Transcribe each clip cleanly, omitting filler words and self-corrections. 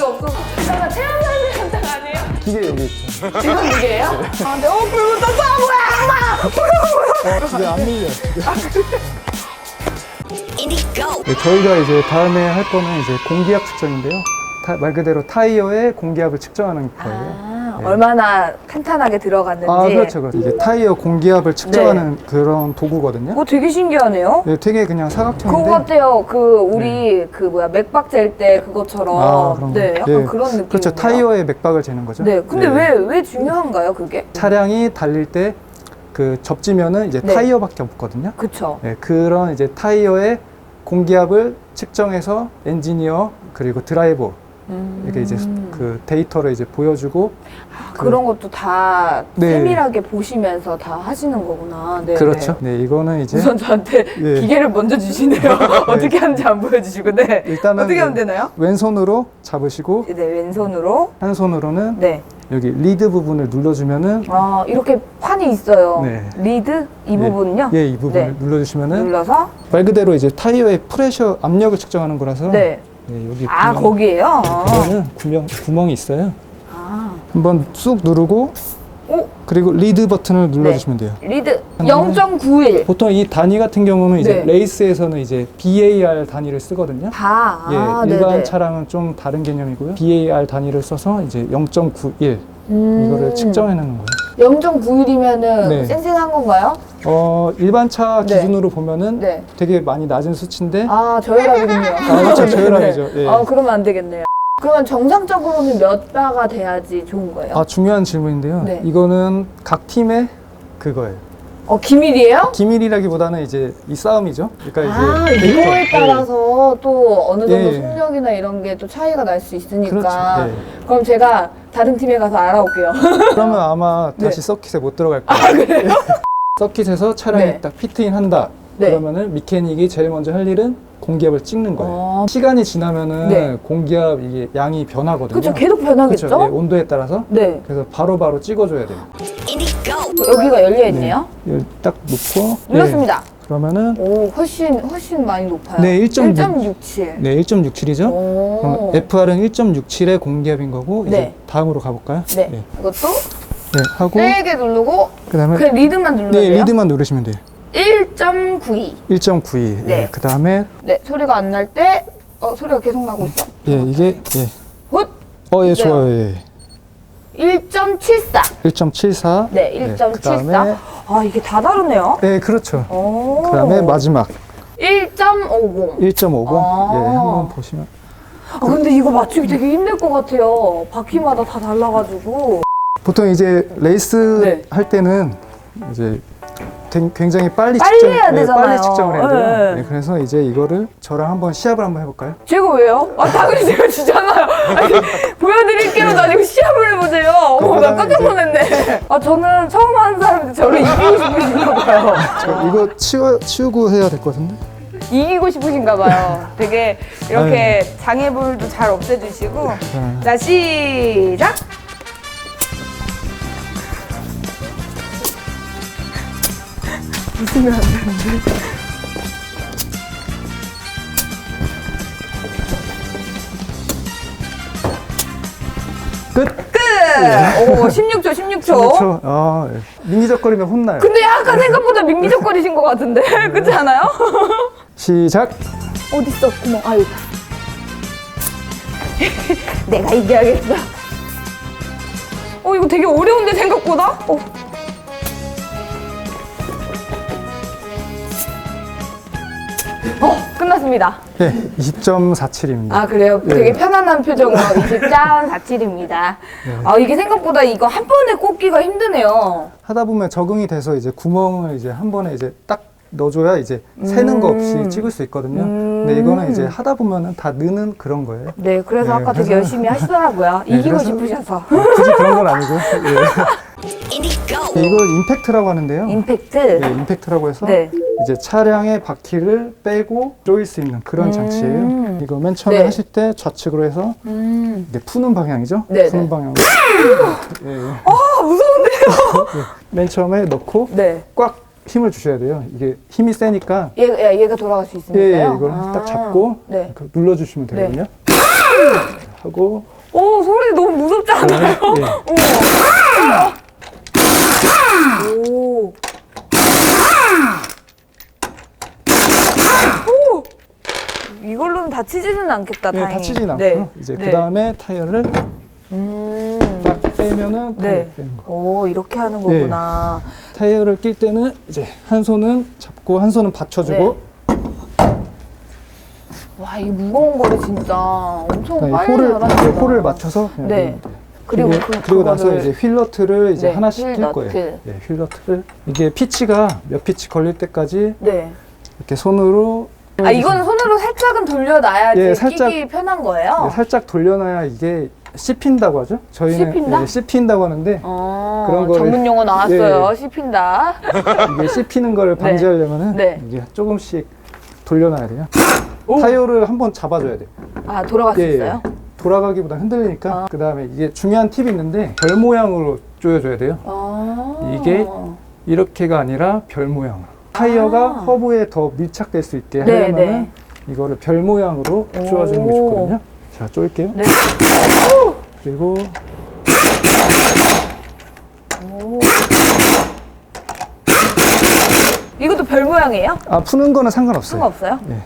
없어. 잠깐 체험하는 현장 아니에요? 기계 여기 있죠. 지금 이게요? 아, 근데 불 붙었어 뭐야? 기계 안 밀려. 네, 저희가 이제 다음에 할 거는 이제 공기압 측정인데요. 말 그대로 타이어의 공기압을 측정하는 거예요. 네. 얼마나 탄탄하게 들어갔는지. 아, 그렇죠, 그렇죠. 이게 타이어 공기압을 측정하는 그런 도구거든요. 되게 신기하네요. 네, 되게 그냥 사각형인데. 그거 같아요. 우리 맥박 잴 때 그것처럼. 아, 그런 거. 네, 약간 그런 느낌. 그렇죠. 타이어의 맥박을 재는 거죠. 네, 근데 왜 중요한가요, 그게? 차량이 달릴 때 그 접지면은 이제 타이어밖에 없거든요. 그쵸. 네, 그런 이제 타이어의 공기압을 측정해서 엔지니어 그리고 드라이버 이렇게 이제 그 데이터를 이제 보여주고 그런 것도 다 네. 세밀하게 보시면서 다 하시는 거구나. 네. 그렇죠. 네, 이거는 이제 우선 저한테 네. 기계를 먼저 주시네요. 어떻게 하는지 안 보여주시고, 네. 일단은 어떻게 하면 되나요? 왼손으로 잡으시고 네, 왼손으로. 한 손으로는 네. 여기 리드 부분을 눌러주면은 아, 이렇게 판이 있어요. 네. 리드? 이 예, 부분요? 예, 이 부분을 네. 눌러주시면은 눌러서. 말 그대로 이제 타이어의 프레셔 압력을 측정하는 거라서 네. 네, 여기 아, 보면 거기에요? 보면은 구멍이 있어요. 아. 한번 쑥 누르고 오, 그리고 리드 버튼을 눌러주시면 돼요. 리드 0.91. 보통 이 단위 같은 경우는 이제 네. 레이스에서는 이제 BAR 단위를 쓰거든요. 아, 예, 일반 네네. 차량은 좀 다른 개념이고요. BAR 단위를 써서 이제 0.91 음. 이거를 측정해내는 거예요. 0.91이면은 네. 쌩쌩한 건가요? 일반 차 네. 기준으로 보면은 네. 되게 많이 낮은 수치인데 아, 저혈압이군요. 그렇죠. 저혈압이죠. 예. 그러면 안 되겠네요. 그러면 정상적으로는 몇 바가 돼야지 좋은 거예요? 중요한 질문인데요. 네. 이거는 각 팀의 그거예요. 기밀이에요? 기밀이라기보다는 이제 이 싸움이죠. 그러니까 이제 데이터. 이거에 따라서 또 어느 정도 예. 속력이나 이런 게 또 차이가 날 수 있으니까. 그렇죠. 예. 그럼 제가 다른 팀에 가서 알아올게요. 그러면 아마 네. 다시 서킷에 못 들어갈 거예요. 그래요? 서킷에서 차량이 네. 딱 피트인 한다. 네. 그러면은 미케닉이 제일 먼저 할 일은 공기압을 찍는 거예요. 시간이 지나면은 네. 공기압 이게 양이 변하거든요. 그렇죠. 계속 변하겠죠? 그렇죠. 예, 온도에 따라서. 네. 그래서 바로바로 찍어줘야 돼요. 여기가 열려있네요. 이걸 딱 놓고. 눌렀습니다. 그러면은 오, 훨씬 많이 높아요. 네, 1.67. 네, 1.67이죠. 그럼 FR은 1.67의 공기압인 거고 이제 네. 다음으로 가볼까요? 네. 네, 이것도 네, 하고 세게 누르고 그다음에 그냥 리드만 누르면 네, 돼요? 리드만 누르시면 돼요. 1.92. 1.92. 네. 네. 그다음에 네, 소리가 안 날 때 소리가 계속 나고 있어. 예, 이게 예. 훗! 예, 좋아요. 예. 1.74. 1.74. 네, 1.74. 그다음에 이게 다 다르네요. 네, 그렇죠. 오. 그다음에 마지막 1.50. 1.50. 아. 예, 한번 보시면 근데 이거 맞추기 되게 힘들 것 같아요. 바퀴마다 다 달라가지고. 보통 이제 레이스 네. 할 때는 이제 굉장히 빨리 해야 되잖아요. 빨리 측정을 해야 돼요. 네. 네, 그래서 이제 이거를 저랑 한번 시합을 한번 해볼까요? 제가 왜요? 당연히 제가 지잖아요. 아니, 보여드릴게요. 아니고 시합을 해보세요. 어머, 나 깜짝 놀랐네. 저는 처음 하는 사람인데 저를 이기고 싶으신가 봐요. 이거 치우고 해야 될 것 같은데? 이기고 싶으신가 봐요. 되게 이렇게 장애물도 잘 없애주시고. 자, 시작! 웃으면 안 되는데. 끝! 오, 16초, 16초. 그렇죠. 민기적거리면 혼나요. 근데 약간 생각보다 민기적거리신 것 같은데? 그렇지 않아요? 시작! 어딨어, 구멍. 아유. 내가 이겨야겠어. 이거 되게 어려운데, 생각보다? 끝났습니다. 네, 20.47입니다. 그래요? 네. 되게 편안한 표정으로 20.47입니다. 이게 생각보다 이거 한 번에 꽂기가 힘드네요. 하다 보면 적응이 돼서 이제 구멍을 이제 한 번에 이제 딱 넣어줘야 이제 새는 거 없이 찍을 수 있거든요. 근데 이거는 이제 하다 보면은 다 느는 그런 거예요. 네, 그래서 네, 아까 되게 그래서- 열심히 하시더라고요. 네, 이기고 그래서- 싶으셔서. 굳이 그런 건 아니고. 네, 이걸 임팩트라고 하는데요. 임팩트. 네, 임팩트라고 해서 네. 이제 차량의 바퀴를 빼고 조일 수 있는 그런 장치예요. 이거 맨 처음에 네. 하실 때 좌측으로 해서 이게 푸는 방향이죠? 네, 푸는 네. 방향으로. 예, 예. 무서운데요? 맨 처음에 넣고 네. 꽉 힘을 주셔야 돼요. 이게 힘이 세니까 얘가 돌아갈 수 예, 있으니까요. 이걸 딱 잡고 네. 눌러주시면 되거든요. 하고 오, 소리 너무 무섭지 않아요? 네. 오. 오. 이걸로는 다치지는 않겠다, 네, 다행히. 다치진 않고 네. 이제 네. 그 다음에 타이어를 딱 빼면은 타이어 네. 빼는 거. 오, 이렇게 하는 거구나. 타이어를 낄 때는 이제 한 손은 잡고 한 손은 받쳐주고 와, 이 무거운 거를 진짜 엄청 그다음에 빨리 홀을 잘하시구나. 홀을 맞춰서 그냥 네. 넣으면 돼요. 그리고 그리고 나서 그거를- 이제 휠너트를 이제 네, 하나씩 낄 휠너트. 거예요. 네, 휠너트를 이게 피치가 몇 피치 걸릴 때까지 네. 이렇게 손으로 아, 이거는 손으로 살짝은 돌려놔야지 예, 살짝- 끼기 편한 거예요? 네, 살짝 돌려놔야 이게 씹힌다고 하죠. 저희는 씹힌다? 네, 씹힌다고 하는데 그런 거를- 전문 용어 나왔어요. 씹힌다. 이게 씹히는 거를 방지하려면은 네. 이게 조금씩 돌려놔야 돼요. 오. 타이어를 한번 잡아줘야 돼요. 아, 돌아갈 수 있어요? 돌아가기보다 흔들리니까 그 다음에 이게 중요한 팁이 있는데 별 모양으로 조여줘야 돼요. 이게 이렇게가 아니라 별 모양으로 타이어가 허브에 더 밀착될 수 있게 네, 하려면은 네. 이거를 별 모양으로 조여주는 게 오. 좋거든요. 자, 조일게요. 네. 그리고 오. 이것도 별 모양이에요? 푸는 거는 상관없어요. 상관없어요? 네.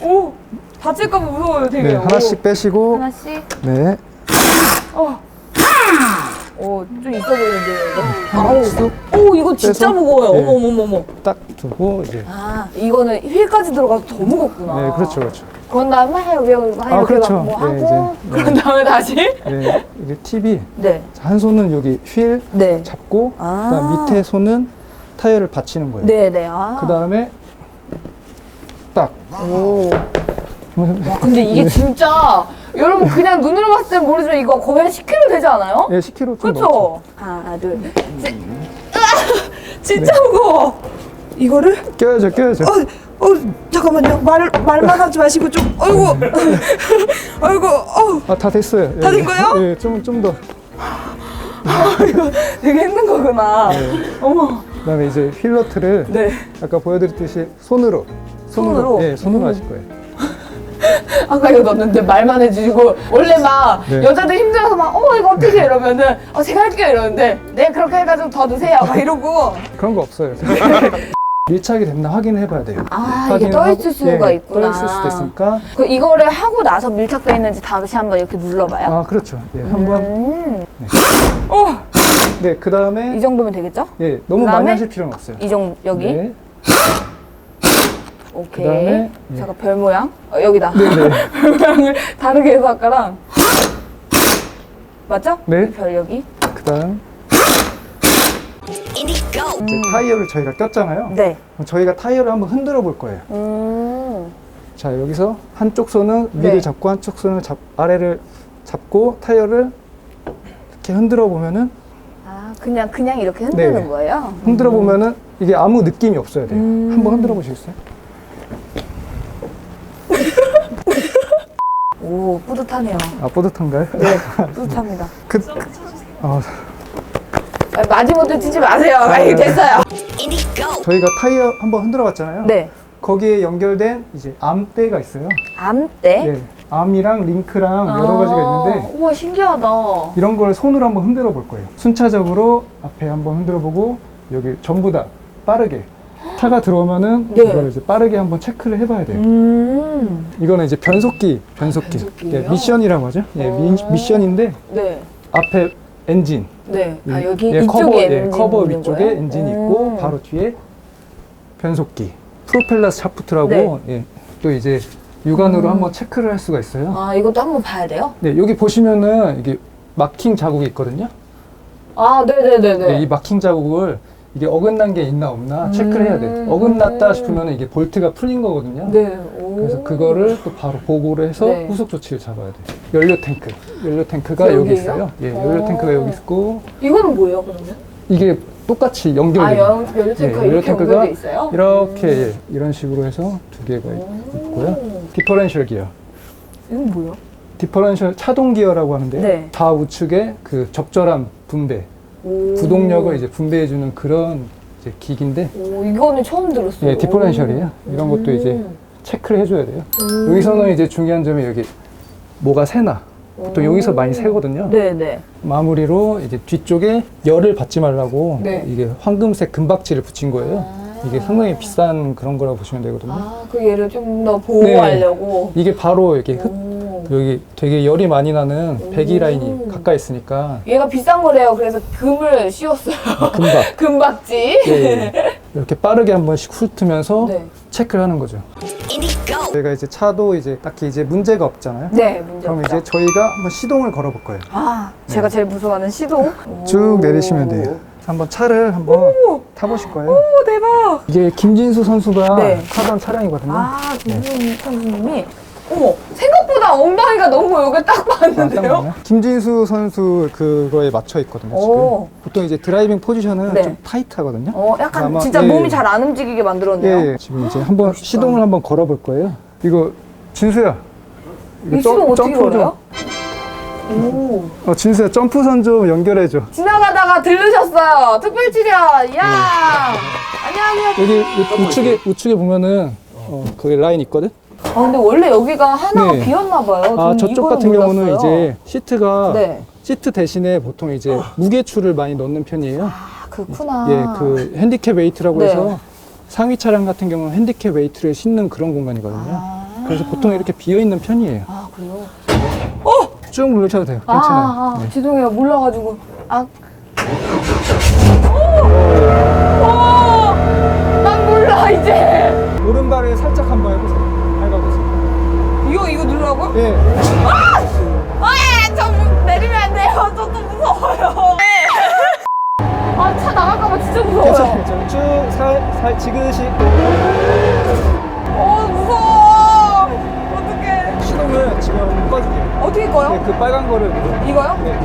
오! 다칠까봐 무서워요, 되게. 네, 하나씩 빼시고 하나씩. 네, 오, 좀 있어 보이는데요, 이거? 하나씩 오, 이거 진짜 빼서? 무거워요. 네. 어머머머머. 딱 두고 이제 아, 이거는 휠까지 들어가서 더 무겁구나. 네, 그렇죠, 그렇죠. 그런 다음에 이렇게 그렇죠. 막 뭐 네, 하고, 이제, 그런 다음에 다시? 네, 이게 팁이 네. 한 손은 여기 휠 네. 잡고 아. 그다음 밑에 손은 타이어를 받치는 거예요. 네네. 아. 그 다음에 딱. 오. 와, 근데 이게 진짜, 여러분 그냥 눈으로 봤을 땐 모르지만 이거 거의 한 10kg 되지 않아요? 예, 10kg 좀 넘죠. 그렇죠? 하나, 둘, 셋. 진짜 무거워. 이거를? 껴야죠, 껴야죠. 잠깐만요. 말만 하지 마시고 좀, 아이고. 아이고, 다 됐어요. 다된 거예요? 예, 좀 더. 이거 되게 힘든 거구나. 어머. 그다음에 이제 휠너트를 네. 아까 보여드렸듯이 손으로. 손으로? 예, 손으로 하실 거예요. 아까 이거 넣었는데 말만 해주시고, 원래 막 네. 여자들 힘들어서 막, 이거 어떻게 이러면은, 제가 할게요 이러는데, 네, 그렇게 해가지고 더 넣으세요. 막 이러고. 그런 거 없어요. 밀착이 됐나 확인을 해봐야 돼요. 아, 이게 확인을 떠있을 하고, 수가 예, 있구나. 떠있을 수도 있으니까. 이거를 하고 나서 밀착돼 있는지 다시 한번 이렇게 눌러봐요. 그렇죠. 예, 한번. 네, 그 이 다음에 정도면 되겠죠? 예, 너무 그다음에? 많이 하실 필요는 없어요. 이 정도, 여기. 네. 오케이. 그다음에, 예. 잠깐, 별 모양. 여기다. 네네. 별 모양을 다르게 해서 아까랑. 맞죠? 네. 이 별 여기. 그다음 이제 타이어를 저희가 꼈잖아요. 네. 그럼 저희가 타이어를 한번 흔들어 볼 거예요. 자, 여기서 한쪽 손은 위를 네. 잡고 한쪽 손은 아래를 잡고 타이어를 이렇게 흔들어 보면은 아, 그냥 이렇게 흔드는 네. 거예요? 흔들어 보면은 이게 아무 느낌이 없어야 돼요. 한번 흔들어 보시겠어요? 오, 뿌듯하네요. 뿌듯한가요? 네, 뿌듯합니다. 어, 마지못해 치지 마세요. 됐어요. 저희가 타이어 한번 흔들어 봤잖아요. 네. 거기에 연결된 이제 암대가 있어요. 암대? 예, 암이랑 링크랑 여러 가지가 있는데 우와, 신기하다. 이런 걸 손으로 한번 흔들어 볼 거예요. 순차적으로 앞에 한번 흔들어 보고 여기 전부 다 빠르게 차가 들어오면은 네. 이걸 이제 빠르게 한번 체크를 해봐야 돼요. 이거는 이제 변속기. 변속기예요? 예, 미션이라고 하죠. 예, 미션인데 네. 앞에 엔진. 네. 아, 여기 예, 이쪽에 엔진 커버 있는 위쪽에 거예요? 엔진이 있고 바로 뒤에 변속기. 프로펠러 샤프트라고 네. 예, 또 이제 육안으로 한번 체크를 할 수가 있어요. 아, 이것도 한번 봐야 돼요? 네, 여기 보시면은 이게 마킹 자국이 있거든요. 아, 네네네네. 네, 이 마킹 자국을 이게 어긋난 게 있나 없나 체크를 해야 돼요. 어긋났다 싶으면 이게 볼트가 풀린 거거든요. 네. 오. 그래서 그거를 또 바로 보고를 해서 네. 후속 조치를 잡아야 돼요. 연료 탱크. 연료 탱크가 여기 여기예요? 있어요. 예, 연료 탱크가 여기 있고 이거는 뭐예요, 그러면? 이게 똑같이 아, 연결돼요. 연료 탱크가 연료 이렇게 탱크가 연결돼 있어요? 이렇게 예, 이런 식으로 해서 두 개가 있고요. 디퍼런셜 기어. 이건 뭐예요? 디퍼런셜 차동 기어라고 하는데 네. 좌우측의 그 적절한 분배, 오. 구동력을 이제 분배해주는 그런 이제 기기인데 오, 이거는 처음 들었어요. 예, 디퍼런셜이에요. 이런 것도 이제 체크를 해줘야 돼요. 여기서는 이제 중요한 점이 여기 뭐가 새나. 보통 여기서 많이 새거든요. 네네. 마무리로 이제 뒤쪽에 열을 받지 말라고 네. 이게 황금색 금박지를 붙인 거예요. 이게 상당히 비싼 그런 거라고 보시면 되거든요. 그 얘를 좀 더 보호하려고. 이게 바로 이렇게 오. 여기 되게 열이 많이 나는 배기 라인이 가까이 있으니까 얘가 비싼 거래요. 그래서 금을 씌웠어요. 금박. 금박지. 예, 예. 이렇게 빠르게 한 번씩 훑으면서 네. 체크를 하는 거죠. 저희가 이제 차도 이제 딱히 이제 문제가 없잖아요. 네, 문제 그럼 없죠. 이제 저희가 한번 시동을 걸어볼 거예요. 제가 제일 무서워하는 시동. 쭉 내리시면 돼요. 한번 차를 한번 타보실 거예요. 오, 대박. 이게 김진수 선수가 네. 타던 차량이거든요. 김준호 선수님이. 어머, 생각보다 엉덩이가 너무 여기 딱 맞는데요? 잠깐만요. 김진수 선수 그거에 맞춰 있거든요. 지금 오. 보통 이제 드라이빙 포지션은 네. 좀 타이트하거든요. 약간 아마, 진짜 예, 몸이 예. 잘 안 움직이게 만들었네요. 예, 지금 이제 한번 시동을 한번 걸어볼 거예요. 이거 진수야. 이거 이 시동 어떻게 점프 좀. 걸어요? 오. 진수야 점프선 좀 연결해줘. 지나가다가 들르셨어요. 특별치료. 이야. 안녕하세요. 여기 우측에 보면은 거기 라인 있거든. 근데 원래 여기가 하나가 네. 비었나 봐요. 저는 저쪽 이거는 같은 경우는 몰랐어요. 이제 시트가 네. 시트 대신에 보통 이제 무게추를 많이 넣는 편이에요. 그렇구나. 예, 그 핸디캡 웨이트라고 네. 해서 상위 차량 같은 경우는 핸디캡 웨이트를 싣는 그런 공간이거든요. 그래서 보통 이렇게 비어 있는 편이에요. 그래요? 쭉 누르셔도 돼요. 괜찮아요. 네. 죄송해요. 몰라가지고. 난 몰라, 이제. 오른발을 살짝 한번 해보세요. 밟아보세요. 이거 누르라고요? 예. 좀 내리면 안 돼요. 저 또 무서워요. 차 나갈까봐 진짜 무서워요. 괜찮아요. 쭉 지그시 무서워. 어떡해. 시동을 지금 못 꺼줄게요. 어떻게 꺼요? 네, 그 빨간 거를 이거요? 네.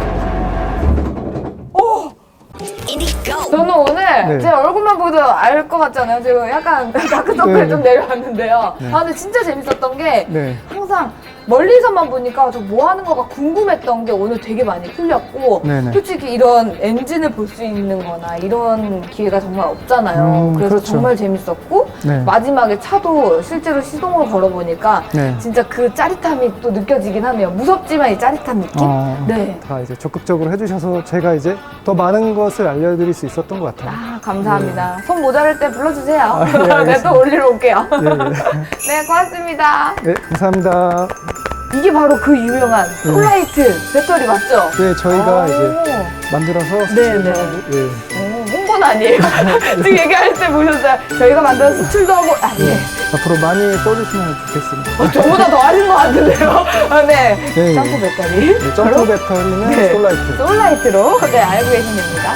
저는 오늘 네. 제 얼굴만 보도 알 것 같잖아요. 제가 약간 다크서클 네. 좀 내려왔는데요. 네. 근데 진짜 재밌었던 게 네. 항상 멀리서만 보니까 저 뭐 하는 거가 궁금했던 게 오늘 되게 많이 풀렸고 네네. 솔직히 이런 엔진을 볼 수 있는 거나 이런 기회가 정말 없잖아요. 그래서 그렇죠. 정말 재밌었고 네. 마지막에 차도 실제로 시동을 걸어보니까 네. 진짜 그 짜릿함이 또 느껴지긴 하네요. 무섭지만 이 짜릿한 느낌? 네. 다 이제 적극적으로 해주셔서 제가 이제 더 많은 것을 알려드릴 수 있었던 것 같아요. 감사합니다. 손 모자랄 때 불러주세요. 네, 알겠습니다. 내가 또 올리러 올게요. 예, 예. 네, 고맙습니다. 네, 감사합니다. 이게 바로 그 유명한 폴라이트 배터리 맞죠? 네, 저희가 이제 만들어서 네네. 예. 홍보는 아니에요. 지금 얘기할 때 보셨어요? 저희가 만들어서 수출도 하고, 네. 앞으로 많이 써주시면 좋겠습니다. 저보다 더 하신 것 같은데요? 네. 네, 점프 배터리. 네, 점프 배터리는 네. 솔라이트. 솔라이트로, 네, 알고 계시면 됩니다.